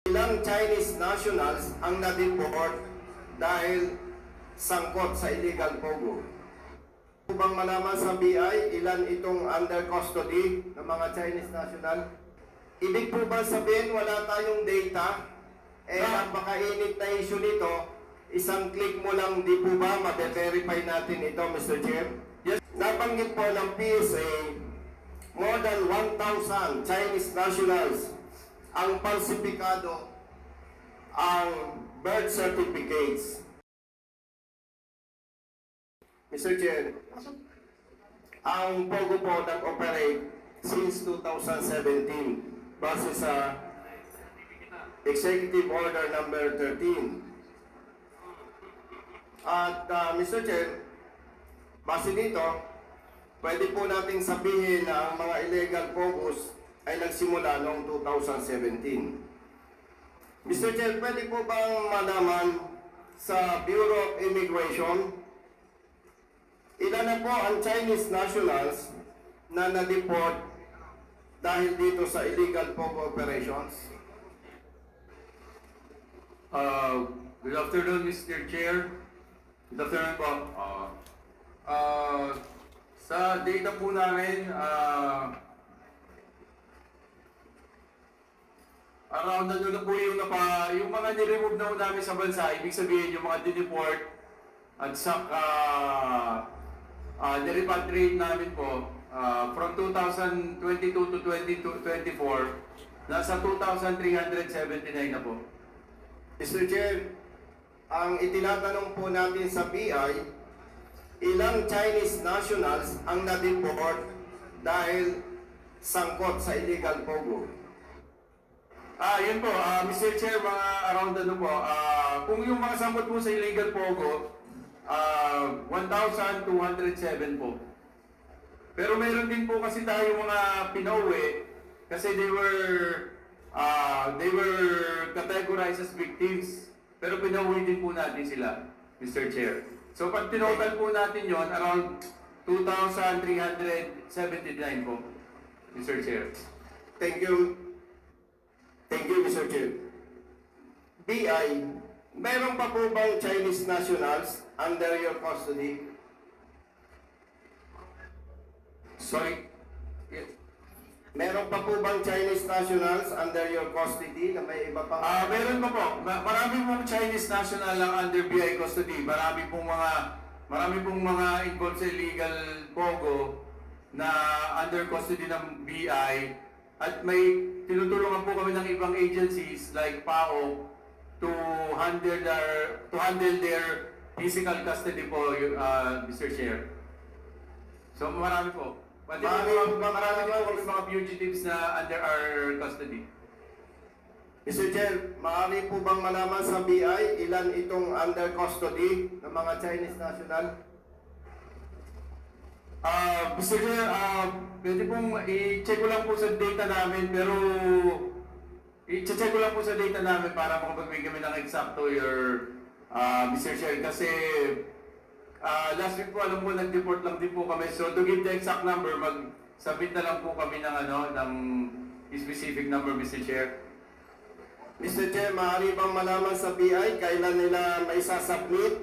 Ilang Chinese nationals ang na-deport dahil sangkot sa illegal pogo. Bang malaman sa BI ilan itong under custody ng mga Chinese national? Ibig po ba sabihin wala tayong data? Napakainit na issue nito. Isang click mo lang, di po ba ma-verify natin ito, Mr. Chair? Yes. Nabanggit po ng PSA, more than 1,000 Chinese nationals ang falsifikado ang birth certificates. Mr. Chair, ang POGO po nag-operate since 2017 base sa Executive Order number 13. At Mr. Chair, base dito, pwede po nating sabihin na ang mga illegal POGOs ay nagsimula noong 2017. Mr. Chair, pwede po bang malaman sa Bureau of Immigration ilan na po ang Chinese nationals na na-deport dahil dito sa illegal POGO operations? Good afternoon, Mr. Chair. Good afternoon po. Sa data po namin, around na po yung mga niremove na po namin sa bansa, ibig sabihin yung mga dineport at saka nirepatriate namin po from 2022 to 2024, nasa 2,379 na po. Mr. Chair, ang itinatanong po natin sa BI, ilang Chinese nationals ang na-deport dahil sangkot sa illegal POGO? Yun po, Mr. Chair, mga around kung yung mga sangkot po sa illegal POGO, 1,207 po. Pero meron din po kasi tayo mga pinauwi kasi they were categorized as victims. Pero pinauwi din po natin sila, Mr. Chair. So pag tinotal po natin yon, around 2,379 po, Mr. Chair. Thank you. Thank you, Mr. Chair. BI, meron pa po bang Chinese nationals under your custody? Sorry? Yes. Meron pa po bang Chinese nationals under your custody na may iba pang... Meron pa po. Marami pong Chinese national lang under BI custody. Marami pong mga involved sa illegal POGO na under custody ng BI. At may tinutulungan po kami ng ibang agencies like PAO to handle their physical custody po, Mr. Chair. So marami po. Pati marami po mga fugitives na under our custody. Mr. Chair, maaari po bang malaman sa BI ilan itong under custody ng mga Chinese national? Mr. Chair, pwede pong i-check ko lang po sa data namin, pero i-check ko lang po sa data namin para makapagbigay kami ng eksakto Mr. Chair, kasi last week po alam mo nag-deport lang din po kami, so to give the exact number, mag-submit na lang po kami ng specific number, Mr. Chair. Mr. Chair, maaari bang malaman sa BI kailan nila may sasubmit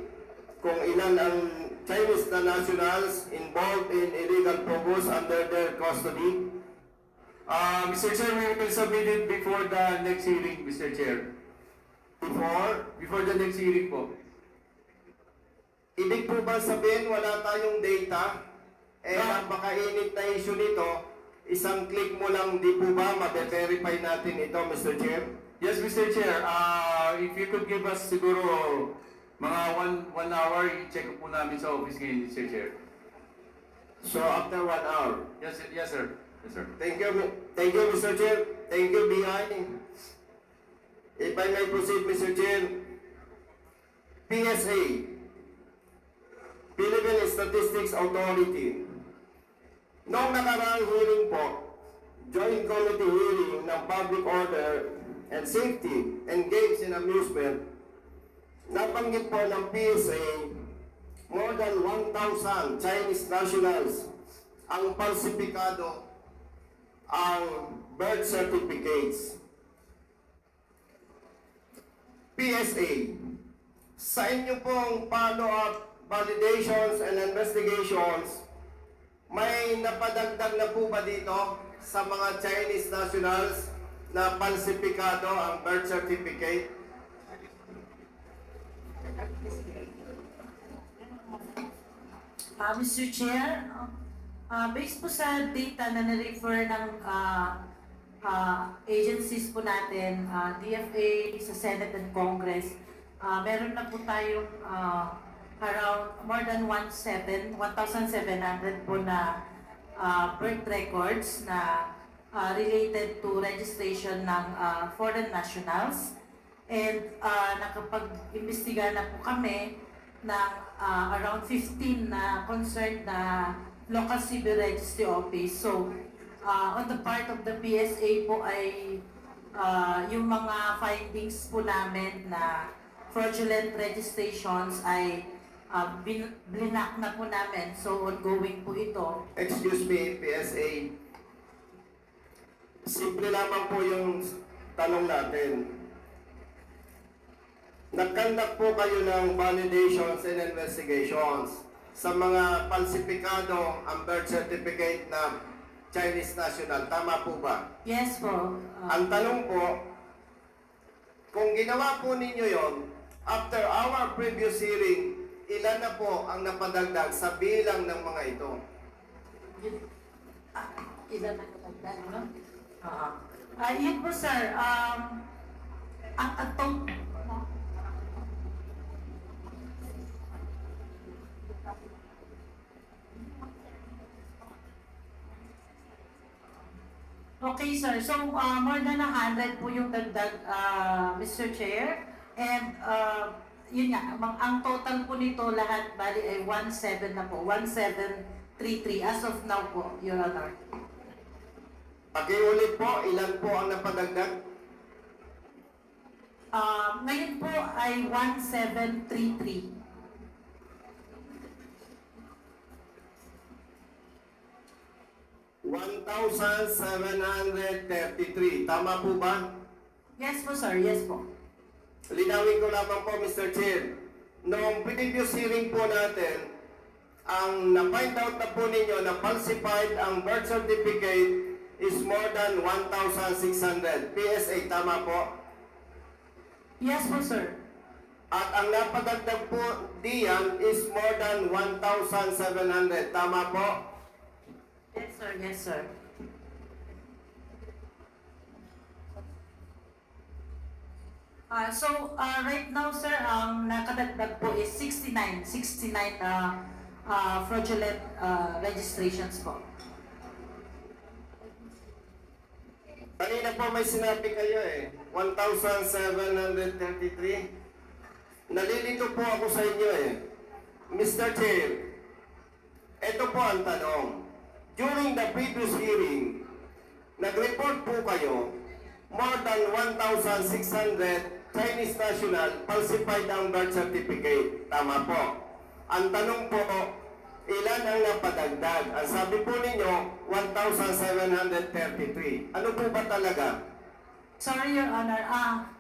kung ilan ang Chinese na nationals involved in illegal POGOs under their custody? Mr. Chair, we will submit it before the next hearing, Mr. Chair. Before the next hearing po. Ibig po ba sabihin wala tayong data? Napakainit na issue nito. Isang click mo lang, di po ba ma-verify natin ito, Mr. Chair? Yes, Mr. Chair. If you could give us siguro mga one hour, i-check po namin sa office ngayon, Mr. Chair. So after 1 hour? Yes, sir. Yes, sir. Thank you, Mr. Chair. Thank you, BI. If I may proceed, Mr. Chair. PSA, Philippine Statistics Authority. Noong nakaraang hearing po, Joint Committee hearing ng Public Order and Safety and Games and Amusement, nabanggit po ng PSA, more than 1,000 Chinese nationals ang falsifikado ang birth certificates. PSA, sa inyo pong follow-up validations and investigations, may napadagdag na po ba dito sa mga Chinese nationals na falsifikado ang birth certificate? Mr. Chair, based po sa data na na-refer ng agencies po natin, DFA, sa Senate and Congress, meron na po tayong around more than 1,700 po na birth records na related to registration ng foreign nationals. And nakapag-imbestiga na po kami ng around 15 na concerned na local civil registry office. So, on the part of the PSA po ay yung mga findings po namin na fraudulent registrations ay blinak na po namin. So, ongoing po ito. Excuse me, PSA. Simple lamang po yung tanong natin. Nagkandak po kayo ng validations and investigations sa mga falsifikado ang birth certificate na Chinese national. Tama po ba? Yes po. Ang tanong po, kung ginawa po ninyo yon, after our previous hearing, ilan na po ang napadagdag sa bilang ng mga ito? Ilan na kapagdan, no? Yun po, sir. Ang atong... Okay, sir. So, more than 100 po yung dagdag, Mr. Chair. And, yun nga, ang total po nito lahat, bali ay 17 na po. 1733 as of now po, Your Honor. Pakiulit po, ilan po ang napadagdag? Ngayon po ay 1733. 1,733. Tama po ba? Yes po, sir. Yes po. Linawin ko lamang po, Mr. Chair. Noong previous hearing po natin, ang na-find out na po ninyo na falsified ang birth certificate is more than 1,600. PSA, tama po? Yes po, sir. At ang napadagdag po diyan is more than 1,700. Tama po? Yes, sir. Yes, sir. Right now, sir, ang nakadagdag po is 69 fraudulent registrations po. Kanina po may sinabi kayo 1,733. Nalilito po ako sa inyo Mr. Chair, ito po ang tanong. During the previous hearing, nag-report po kayo, more than 1,600 Chinese national falsified ang birth certificate. Tama po. Ang tanong po, ilan ang napadagdag? Ang sabi po ninyo, 1,733. Ano po ba talaga? Sorry, Your Honor.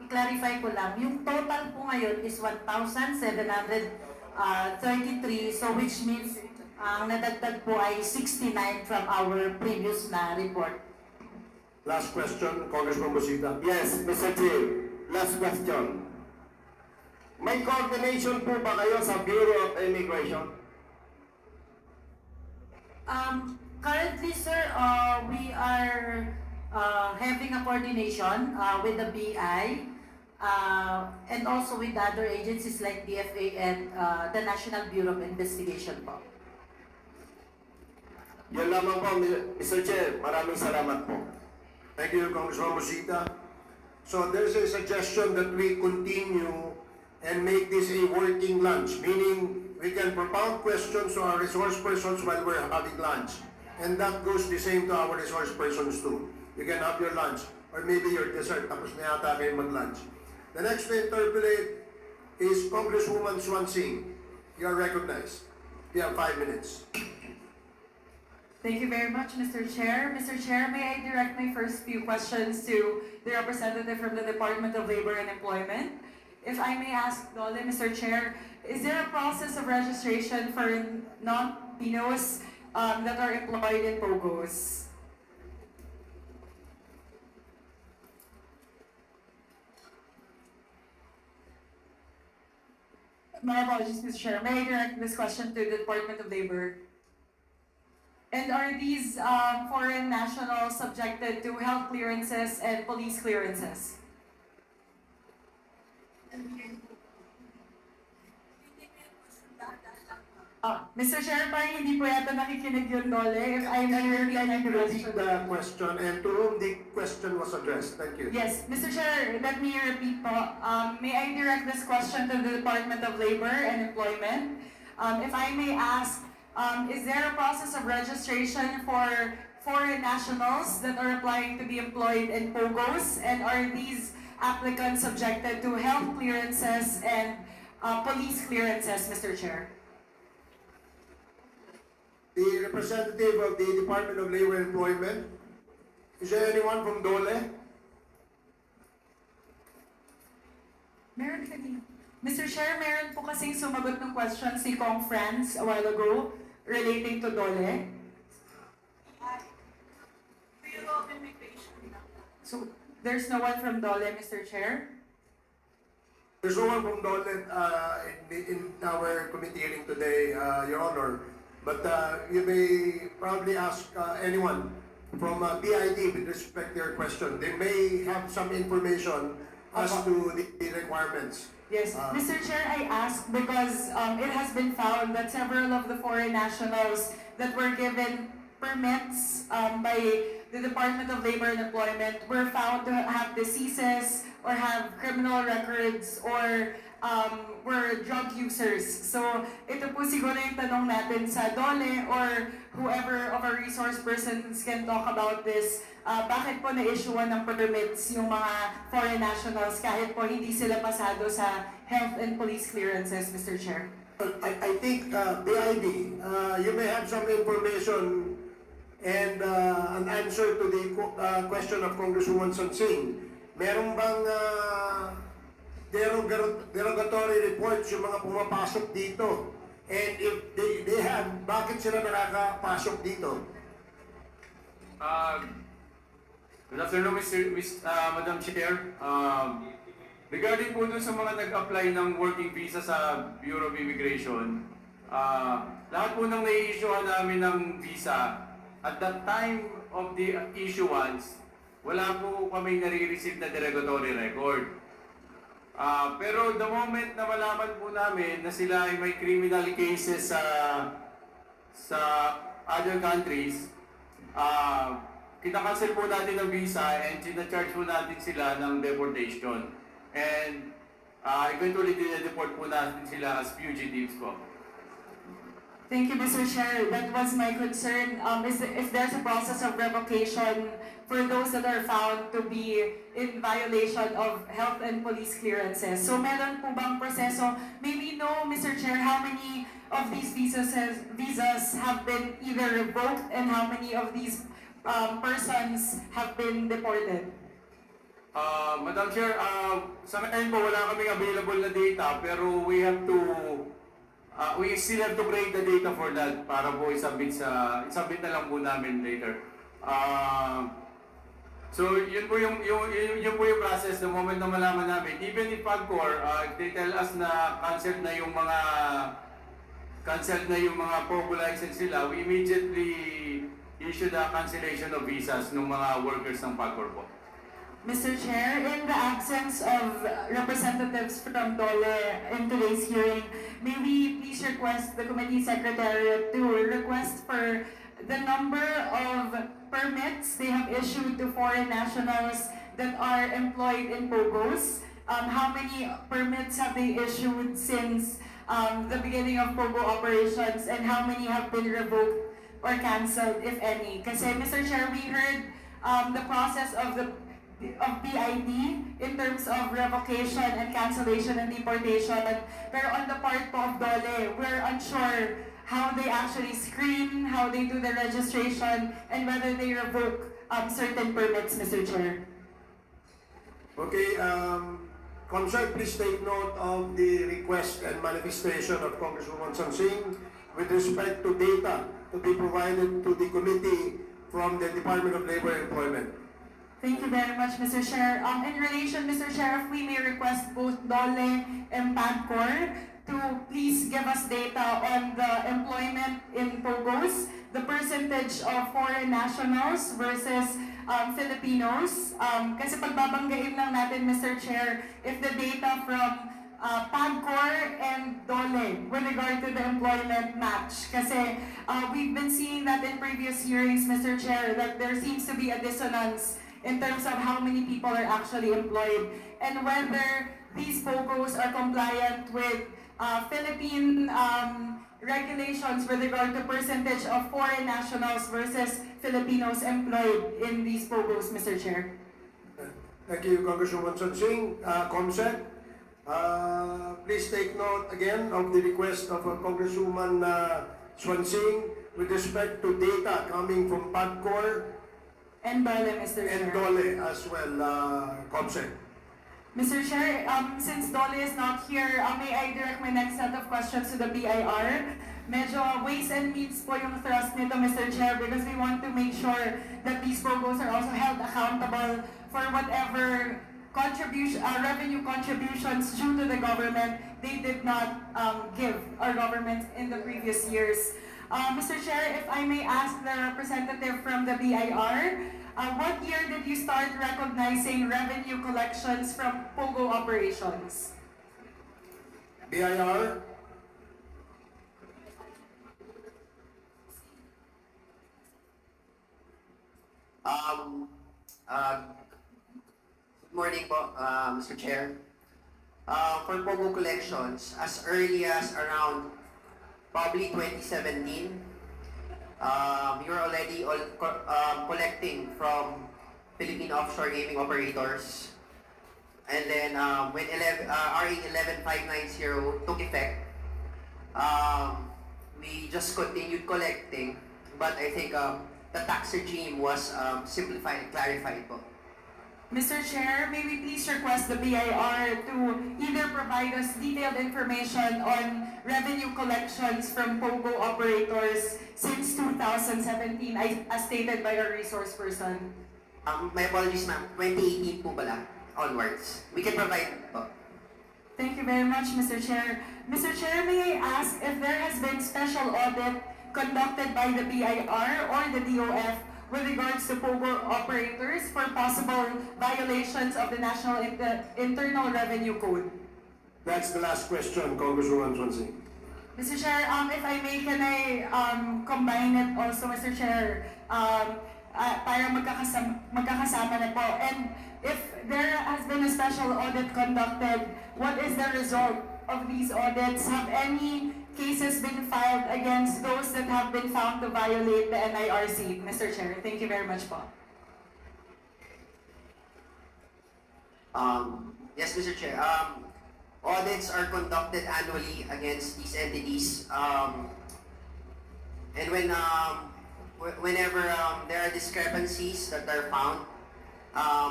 I-clarify ko lang. Yung total po ngayon is 1,733. So, which means, ang nadagdag po ay 69 from our previous na report. Last question, Congressman Busita. Yes, Mr. Chair. Last question. May coordination po ba kayo sa Bureau of Immigration? Currently, sir, we are having a coordination with the BI and also with other agencies like DFA and the National Bureau of Investigation po. Yan lamang po, Mr. Chair. Maraming salamat po. Thank you, Congressman Busita. So there's a suggestion that we continue and make this a working lunch, meaning we can propound questions to our resource persons while we're having lunch. And that goes the same to our resource persons too. You can have your lunch or maybe your dessert, tapos na yata kayo mag-lunch. The next to interpolate is Congresswoman Swan Singh. You are recognized. You have 5 minutes. Thank you very much, Mr. Chair. Mr. Chair, may I direct my first few questions to the representative from the Department of Labor and Employment? if I may ask Dole, Mr. Chair, is there a process of registration for non-Filipinos that are employed in POGOs? My apologies, Mr. Chair. May I direct this question to the Department of Labor? And are these foreign nationals subjected to health clearances and police clearances? Mr. Chair, parang hindi po yata nakikinig yung Dole. If I may repeat the Repeat question. the question and to whom the question was addressed. Thank you. Yes, Mr. Chair, let me repeat po. May I direct this question to the Department of Labor and Employment? If I may ask, is there a process of registration for foreign nationals that are applying to be employed in POGOs? And are these applicants subjected to health clearances and police clearances, Mr. Chair? The representative of the Department of Labor and Employment, is there anyone from Dole? Meron kanina. Mr. Chair, meron po kasing sumagot ng question si Kong Franz a while ago relating to Dole. So, there's no one from Dole, Mr. Chair? There's no one from Dole in our committee hearing today, Your Honor. But you may probably ask anyone from BID with respect to your question. They may have some information as to the requirements. Yes, Mr. Chair, I ask because it has been found that several of the foreign nationals that were given permits by the Department of Labor and Employment were found to have diseases or have criminal records or were drug users. So ito po siguro yung tanong natin sa Dole or whoever of our resource persons can talk about this. Bakit po na-issuean ng permits yung mga foreign nationals kahit po hindi sila pasado sa health and police clearances, Mr. Chair? I think BID, you may have some information and an answer to the question of Congresswoman Sansing. Meron bang derogatory reports yung mga pumapasok dito? And if they have, bakit sila nakakapasok dito? Good afternoon, Madam Chair. Regarding po dun sa mga nag-apply ng working visa sa Bureau of Immigration, lahat po nang nai-issuehan namin ng visa, at that time of the issuance, wala po kami nare-receive na derogatory record. Pero the moment na malaman po namin na sila ay may criminal cases sa other countries, kinakancel po natin ang visa and sinacharge po natin sila ng deportation. And eventually, dinedeport po natin sila as fugitives po. Thank you, Mr. Chair. That was my concern. If there's a process of revocation for those that are found to be in violation of health and police clearances. So meron po bang proseso? May we know, Mr. Chair, how many of these visas have been either revoked and how many of these persons have been deported? Madam Chair, sa ngayon po wala kaming available na data pero we still have to create the data for that para po isubmit na lang po namin later. So yun po yung process the moment na malaman namin. Even if PAGCOR, they tell us na cancelled na yung mga POGO license nila, we immediately issue the cancellation of visas ng mga workers ng PAGCOR po. Mr. Chair, in the absence of representatives from DOLE in today's hearing, may we please request the committee secretariat to request for the number of permits they have issued to foreign nationals that are employed in POGOs? How many permits have they issued since the beginning of POGO operations and how many have been revoked or cancelled, if any? Kasi Mr. Chair, we heard the process of BID in terms of revocation and cancellation and deportation. Pero on the part po of DOLE, we're unsure how they actually screen, how they do the registration, and whether they revoke certain permits, Mr. Chair. Okay, Comsec, please take note of the request and manifestation of Congresswoman Sonsing with respect to data to be provided to the committee from the Department of Labor and Employment. Thank you very much, Mr. Chair. In relation, Mr. Chair, if we may request both DOLE and PAGCOR to please give us data on the employment in POGOs, the percentage of foreign nationals versus Filipinos. Kasi pagbabanggain lang natin, Mr. Chair, if the data from PAGCOR and DOLE with regard to the employment match. Kasi we've been seeing that in previous hearings, Mr. Chair, that there seems to be a dissonance in terms of how many people are actually employed and whether these POGOs are compliant with Philippine regulations with regard to percentage of foreign nationals versus Filipinos employed in these POGOs, Mr. Chair. Thank you, Congresswoman Sonsing. Comsec, please take note again of the request of Congresswoman Swansing with respect to data coming from PAGCOR And DOLE, Mr. and Chair. DOLE as well, Comsec. Mr. Chair, since Dolly is not here, may I direct my next set of questions to the BIR? Medyo ways and means po yung thrust nito, Mr. Chair, because we want to make sure that these POGOs are also held accountable for whatever revenue contributions due to the government they did not give our government in the previous years. Mr. Chair, if I may ask the representative from the BIR, what year did you start recognizing revenue collections from POGO operations? BIR, Good morning po, Mr. Chair. For POGO collections, as early as around probably 2017, you're already collecting from Philippine offshore gaming operators. And then when RA 11590 took effect, we just continued collecting, but I think the tax regime was simplified and clarified po. Mr. Chair, may we please request the BIR to either provide us detailed information on revenue collections from POGO operators since 2017, as stated by our resource person. My apologies ma'am, 2018 po pala, onwards. We can provide po. Thank you very much, Mr. Chair. Mr. Chair, may I ask if there has been special audit conducted by the BIR or the DOF with regards to POGO operators for possible violations of the National Internal Revenue Code? that's the last question, Congresswoman Swansing. Mr. Chair, if I may, can I combine it also, Mr. Chair, para magkakasama na po. And if there has been a special audit conducted, what is the result of these audits? Have any cases been filed against those that have been found to violate the NIRC? Mr. Chair, thank you very much po. Yes, Mr. Chair. Audits are conducted annually against these entities. And whenever there are discrepancies that are found,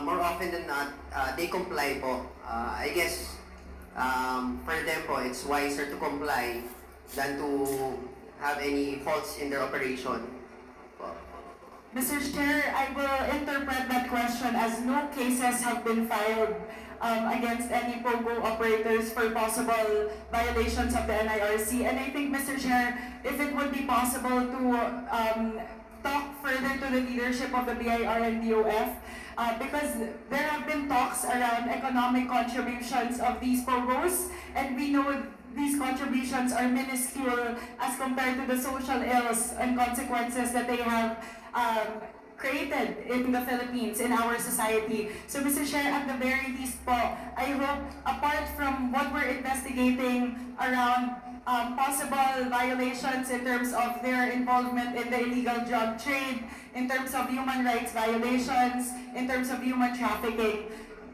more often than not, they comply po. I guess for them po, it's wiser to comply than to have any faults in their operation. Mr. Chair, I will interpret that question as no cases have been filed against any POGO operators for possible violations of the NIRC. And I think, Mr. Chair, if it would be possible to talk further to the leadership of the BIR and DOF, because there have been talks around economic contributions of these POGOs, and we know these contributions are minuscule as compared to the social ills and consequences that they have created in the Philippines, in our society. So, Mr. Chair, at the very least po, I hope, apart from what we're investigating around possible violations in terms of their involvement in the illegal drug trade, in terms of human rights violations, in terms of human trafficking,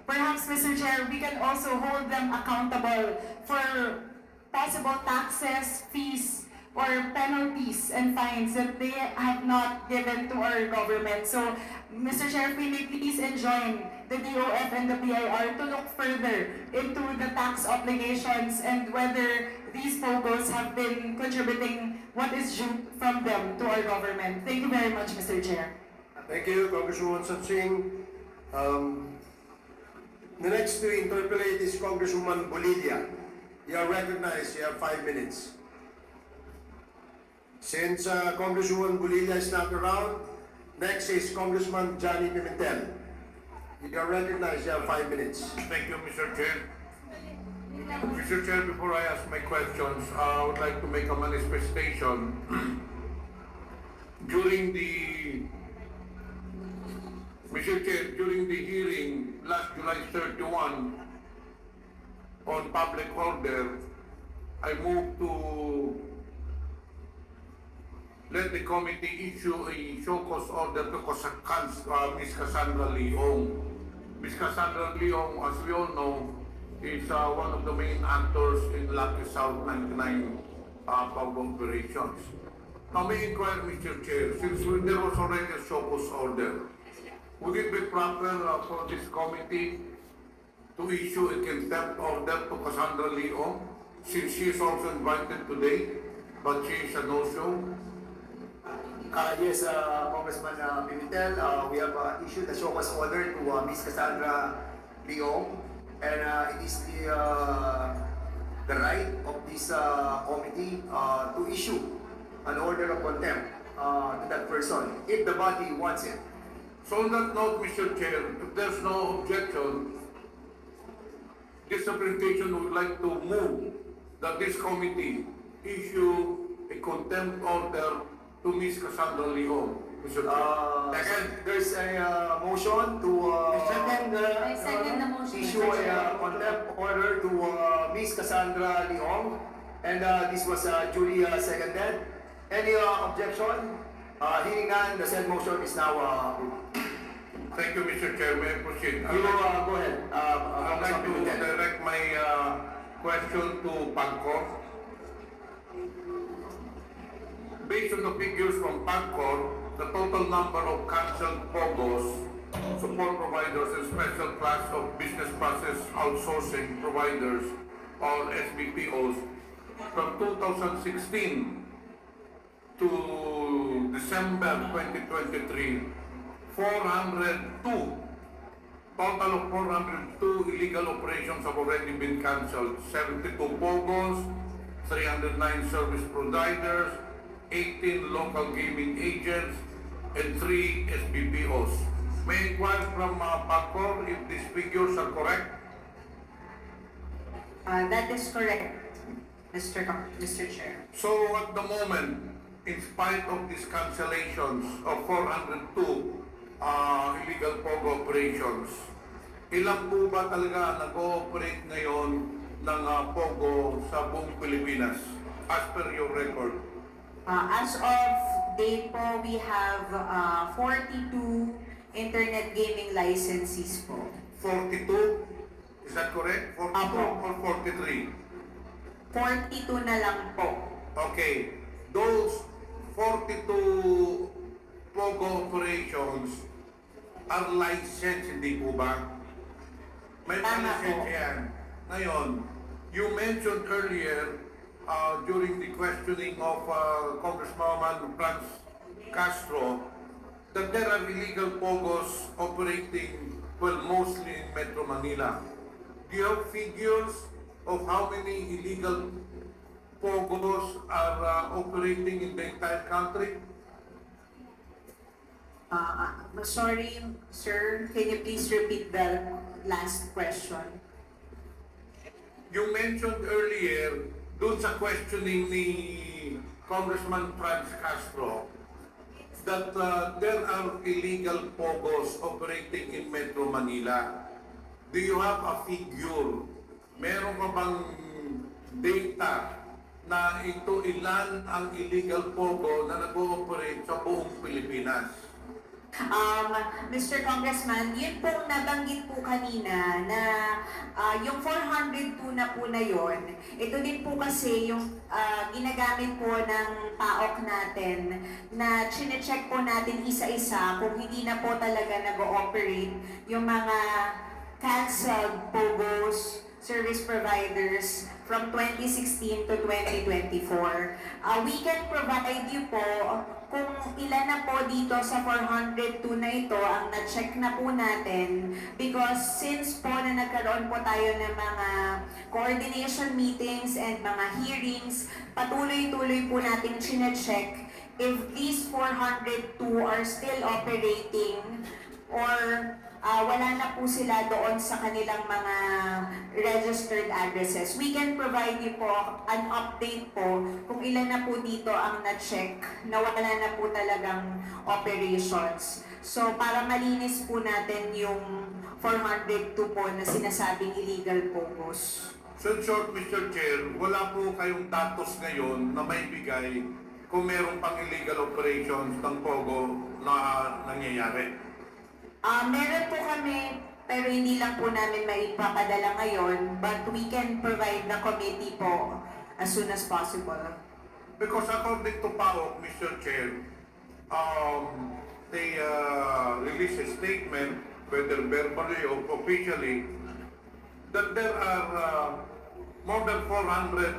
perhaps, Mr. Chair, we can also hold them accountable for possible taxes, fees, or penalties and fines that they have not given to our government. So, Mr. Chair, if we may please enjoin the DOF and the BIR to look further into the tax obligations and whether these POGOs have been contributing what is due from them to our government. Thank you very much, Mr. Chair. Thank you, Congresswoman Satsing. The next to interpolate is Congresswoman Bolilla. You are recognized. You have 5 minutes. Since Congresswoman Bolilla is not around, next is Congressman Johnny Pimentel. You are recognized. You have 5 minutes. Thank you, Mr. Chair. Mr. Chair, before I ask my questions, I would like to make a manifestation. Mr. Chair, during the hearing last July 31 on public order, I moved to let the committee issue a show cause order to Ms. Cassandra Leong. Ms. Cassandra Leong, as we all know, is one of the main actors in Lucky South 99 POG operations. Now, may I inquire, Mr. Chair, since there was already a show cause order, would it be proper for this committee to issue a contempt order to Cassandra Leong, since she is also invited today, but she is a no-show? Yes, Congressman Pimentel, we have issued a show cause order to Ms. Cassandra Leong, and it is the right of this committee to issue an order of contempt to that person if the body wants it. So on that note, Mr. Chair, if there's no objection, this representation would like to move that this committee issue a contempt order to Ms. Cassandra Leong. Mr. Chair. There's a motion to I second the motion, issue Mr. Chair. a contempt order to Ms. Cassandra Leong, and this was duly seconded. Any objection? Hearing none, the said motion is now approved. Thank you, Mr. Chair. May I proceed? You go ahead. I'd like to Congressman Pimentel. direct my question to PAGCOR. Based on the figures from PAGCOR, the total number of cancelled POGOs, support providers, and special class of business process outsourcing providers, or SBPOs, from 2016 to December 2023, 402. Total of 402 illegal operations have already been cancelled. 72 POGOs, 309 service providers, 18 local gaming agents, and 3 SBPOs. May I inquire from PAGCOR if these figures are correct? That is correct, Mr. Chair. So at the moment, in spite of these cancellations of 402 illegal POGO operations, ilan po ba talaga nag-ooperate ngayon ng POGO sa buong Pilipinas as per your record? As of date po, we have 42 internet gaming licensees po. 42? Is that correct? 42 Apo. or 43? 42 na lang po. Okay. Those 42 POGO operations are licensed, hindi po ba? May Tama license po. yan. Ngayon, you mentioned earlier during the questioning of Congressman Franz Castro that there are illegal POGOs operating, well, mostly in Metro Manila. Do you have figures of how many illegal POGOs are operating in the entire country? Sorry, sir. Can you please repeat the last question? You mentioned earlier, dun sa questioning ni Congressman Franz Castro, that there are illegal POGOs operating in Metro Manila. Do you have a figure? Meron ka bang data na ito ilan ang illegal POGO na nag-ooperate sa buong Pilipinas? Mr. Congressman, yun pong nabanggit po kanina na Yung 402 na po na yon, ito din po kasi yung ginagamit po ng PAOK natin na chinecheck po natin isa-isa kung hindi na po talaga nag-ooperate yung mga canceled POGOs, service providers from 2016 to 2024. We can provide you po kung ilan na po dito sa 402 na ito ang na-check na po natin because since po na nagkaroon po tayo ng mga coordination meetings and mga hearings, patuloy-tuloy po natin chinecheck if these 402 are still operating or wala na po sila doon sa kanilang mga registered addresses. We can provide you po an update po kung ilan na po dito ang na-check na wala na po talagang operations. So, para malinis po natin yung 402 po na sinasabing illegal POGOs. So in short, Mr. Chair, wala po kayong datos ngayon na may bigay kung meron pang illegal operations ng POGO na nangyayari. Meron po kami, pero hindi lang po namin maipapadala ngayon, but we can provide the committee po as soon as possible. Because according to PAOK, Mr. Chair, they released a statement, whether verbally or officially, that there are more than 400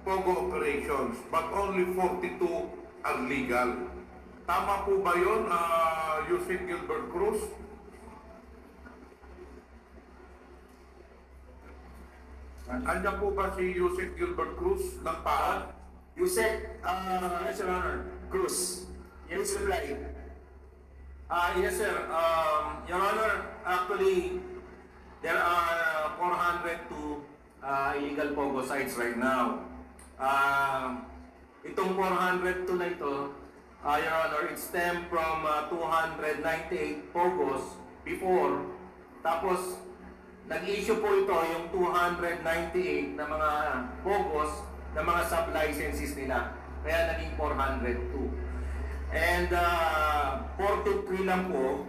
POGO operations, but only 42 are legal. Tama po ba yun, Yusek Gilbert Cruz? Andiyan po ba si Yusek Gilbert Cruz ng PAOK? Yusek, yes, Your Honor, Cruz, please reply. Yes, sir. Your Honor, actually, there are 402 illegal POGO sites right now. Itong 402 na ito, Your Honor, it stemmed from 298 POGOs before. Tapos, nag-issue po ito yung 298 na mga POGOs na mga sub-licenses nila. Kaya naging 402. And 43 lang po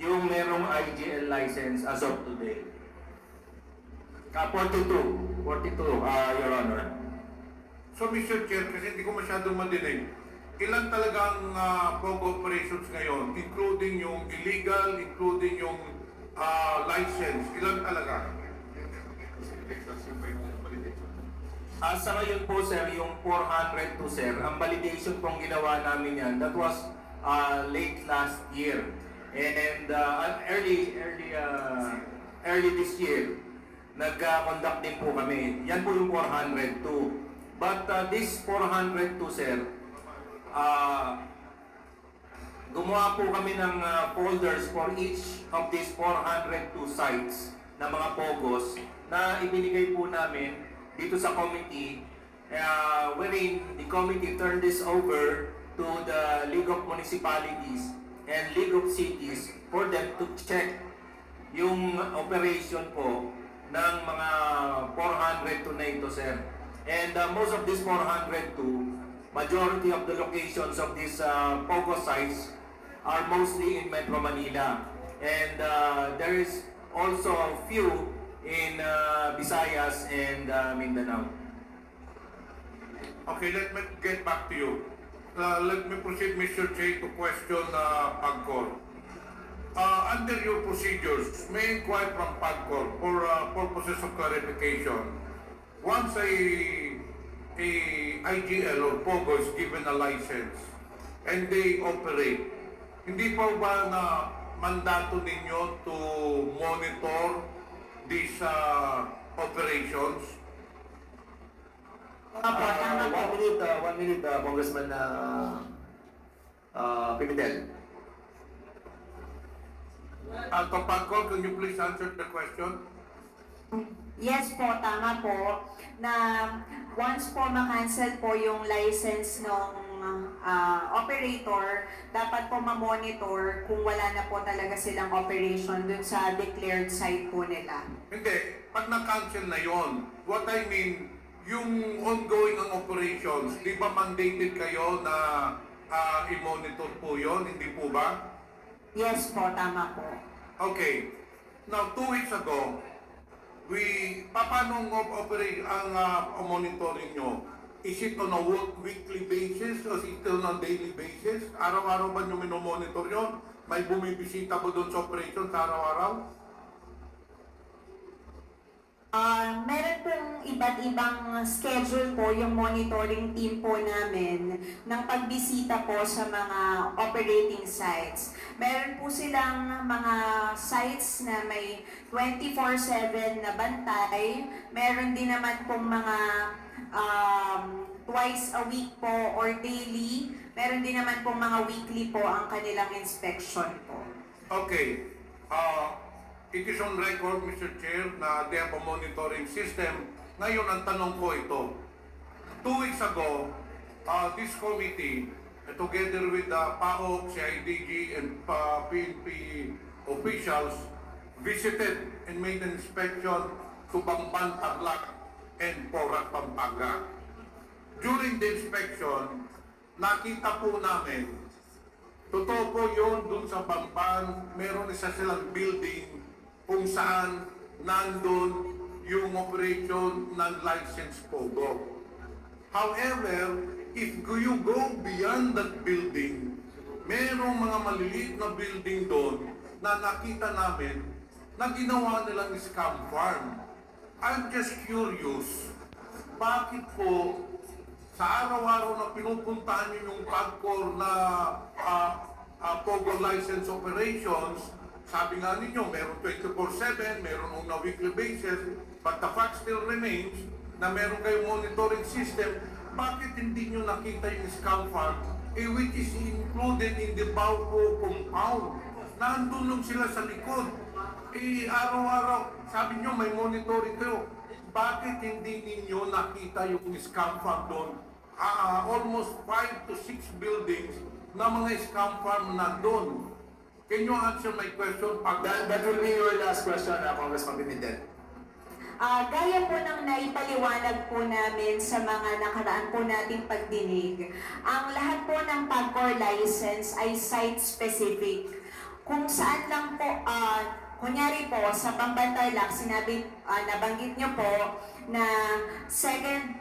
yung merong IGL license as of today. 42, Your Honor. So, Mr. Chair, kasi hindi ko masyadong madinig, ilan talagang POGO operations ngayon, including yung illegal, including yung license, ilan talaga? Sa ngayon po, sir, yung 402, sir, ang validation pong ginawa namin yan, that was late last year. And early this year, nag-conduct din po kami. Yan po yung 402. But this 402, sir, gumawa po kami ng folders for each of these 402 sites na mga POGOs na ibinigay po namin dito sa committee, wherein the committee turned this over to the League of Municipalities and League of Cities for them to check yung operation po ng mga 402 na ito, sir. And most of these 402, majority of the locations of these POGO sites are mostly in Metro Manila. And there is also a few in Visayas and Mindanao. Okay, let me get back to you. Let me proceed, Mr. Che, to question PAGCOR. Under your procedures, may inquire from PAGCOR for purposes of clarification. Once a IGL or POGO is given a license and they operate, hindi pa ba na mandato ninyo to monitor these operations? One minute, Congressman Pimentel. To PAGCOR, can you please answer the question? Yes po, tama po, na once po makancel po yung license ng operator, dapat po ma-monitor kung wala na po talaga silang operation dun sa declared site po nila. Hindi, pag na-cancel na yon, what I mean, yung ongoing ang operations, di ba mandated kayo na i-monitor po yon, hindi po ba? Yes po, tama po. Okay. Now, 2 weeks ago, paano operate ang monitoring nyo? Is it on a weekly basis o is it on a daily basis? Araw-araw ba nyo minomonitor yun? May bumibisita ba doon sa operation sa araw-araw? Meron pong iba't ibang schedule po yung monitoring team po namin ng pagbisita po sa mga operating sites. Meron po silang mga sites na may 24/7 na bantay. Meron din naman pong mga twice a week po or daily. Meron din naman pong mga weekly po ang kanilang inspection po. Okay. It is on record, Mr. Chair, na they have a monitoring system. Ngayon, ang tanong ko ito. 2 weeks ago, this committee, together with the PAOK, CIDG, and PNP officials, visited and made an inspection to Bamban, Tarlac, and Porac, Pampanga. During the inspection, nakita po namin, totoo po yun, dun sa Bamban, meron isa silang building kung saan nandun yung operation ng license POGO. However, if you go beyond that building, merong mga maliliit na building doon na nakita namin na ginawa nilang scam farm. I'm just curious, bakit po sa araw-araw na pinupuntahan niyo yung PAGCOR na POGO license operations, sabi nga ninyo, meron 24/7, meron on a weekly basis, but the fact still remains na meron kayong monitoring system, bakit hindi nyo nakita yung scam farm, which is included in the Bauco compound? Nandun lang sila sa likod. Araw-araw, sabi nyo may monitoring kayo. Bakit hindi ninyo nakita yung scam farm doon? Almost 5 to 6 buildings na mga scam farm nandun. Can you answer my question? That will be your last question, Congressman Pimentel. Gaya po ng naipaliwanag po namin sa mga nakaraan po nating pagdinig, ang lahat po ng PAGCOR license ay site-specific. Kung saan lang po, kunyari po, sa Bamban, Tarlac, nabanggit nyo po na second,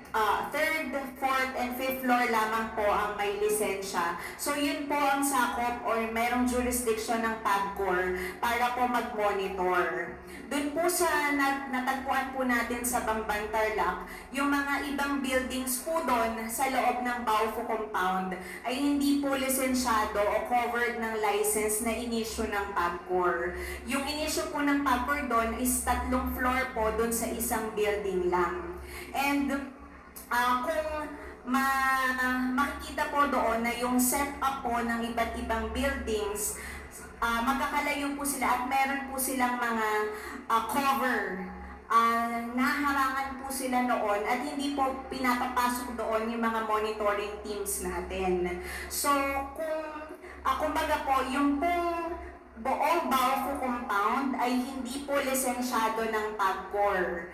third, fourth, and fifth floor lamang po ang may lisensya. So yun po ang sakop or merong jurisdiction ng PAGCOR para po mag-monitor. Doon po sa natagpuan po natin sa Bamban, Tarlac, yung mga ibang buildings po doon sa loob ng Bauco compound ay hindi po lisensyado o covered ng license na inisyu ng PAGCOR. Yung inisyu po ng PAGCOR doon is 3 floor po doon sa isang building lang. And kung makikita po doon na yung setup po ng iba't ibang buildings, magkakalayo po sila at meron po silang mga cover. Naharangan po sila noon at hindi po pinapapasok doon yung mga monitoring teams natin. So, kumbaga po, yung pong buong Bauco compound ay hindi po lisensyado ng PAGCOR.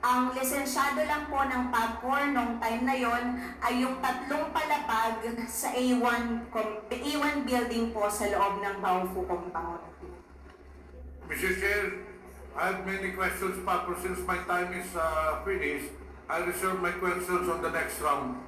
Ang lisensyado lang po ng PAGCOR nung time na yon ay yung 3 palapag sa A1 building po sa loob ng Bauco compound. Mr. Chair, I have many questions pa, but since my time is finished, I reserve my questions on the next round.